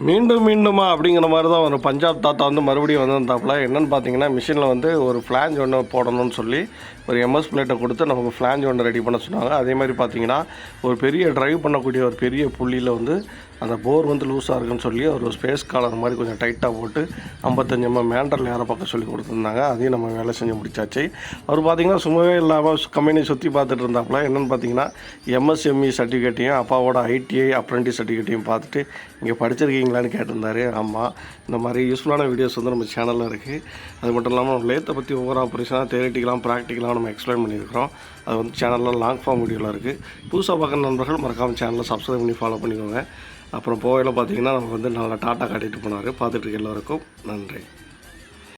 மீண்டும் மீண்டுமா அப்படிங்கிற மாதிரி தான் ஒரு பஞ்சாப் தாத்தா வந்து மறுபடியும் வந்திருந்தாப்புல. என்னென்னு பார்த்தீங்கன்னா, மிஷினில் வந்து ஒரு ஃப்ளாஞ்ச் ஒன்று போடணும்னு சொல்லி ஒரு எம்எஸ் பிளேட்டை கொடுத்து நமக்கு ஃப்ளாஞ்ச் ஒன்று ரெடி பண்ண சொன்னாங்க. அதே மாதிரி பார்த்தீங்கன்னா, ஒரு பெரிய ட்ரைவ் பண்ணக்கூடிய ஒரு பெரிய புள்ளியில் வந்து அந்த போர் வந்து லூஸாக இருக்குன்னு சொல்லி ஒரு ஸ்பேஸ் காலர் மாதிரி கொஞ்சம் டைட்டாக போட்டு 55 மேண்டரில் ஏற பக்கம் சொல்லி கொடுத்துருந்தாங்க. அதையும் நம்ம வேலை செஞ்சு முடிச்சாச்சு. அவர் பார்த்திங்கன்னா சும்மாவே இல்லாமல் கம்பெனியை சுற்றி பார்த்துட்டு இருந்தாப்புல. என்னென்னு பார்த்தீங்கன்னா, எம்எஸ்எம்இ சர்டிஃபிகேட்டையும் அப்பாவோட ஐடிஐ அப்ரெண்டிஸ் சர்டிஃபிகேட்டையும் பார்த்துட்டு இங்கே படிச்சிருக்கீங்களான்னு கேட்டிருந்தாரு. ஆமாம், இந்த மாதிரி யூஸ்ஃபுல்லான வீடியோஸ் வந்து நம்ம சேனலில் இருக்குது. அது மட்டும் இல்லாமல் நம்ம லேத்தை பற்றி ஒவ்வொரு ஆப்ரேஷனாக தியரிட்டிக்கலாக ப்ராக்டிக்கலாக நம்ம எக்ஸ்பிளைன் பண்ணியிருக்கிறோம். அது வந்து சேனலில் லாங் ஃபார்ம் வீடியோவில் இருக்குது. புதுசாக பார்க்குற நண்பர்கள் மறக்காமல் சேனலை சப்ஸ்கிரைப் பண்ணி ஃபாலோ பண்ணிக்கோங்க. அப்புறம் போகையில் பார்த்தீங்கன்னா நமக்கு வந்து நல்லா டாட்டா காட்டிட்டு போனார். பார்த்துட்டு இருக்க எல்லோருக்கும் நன்றி.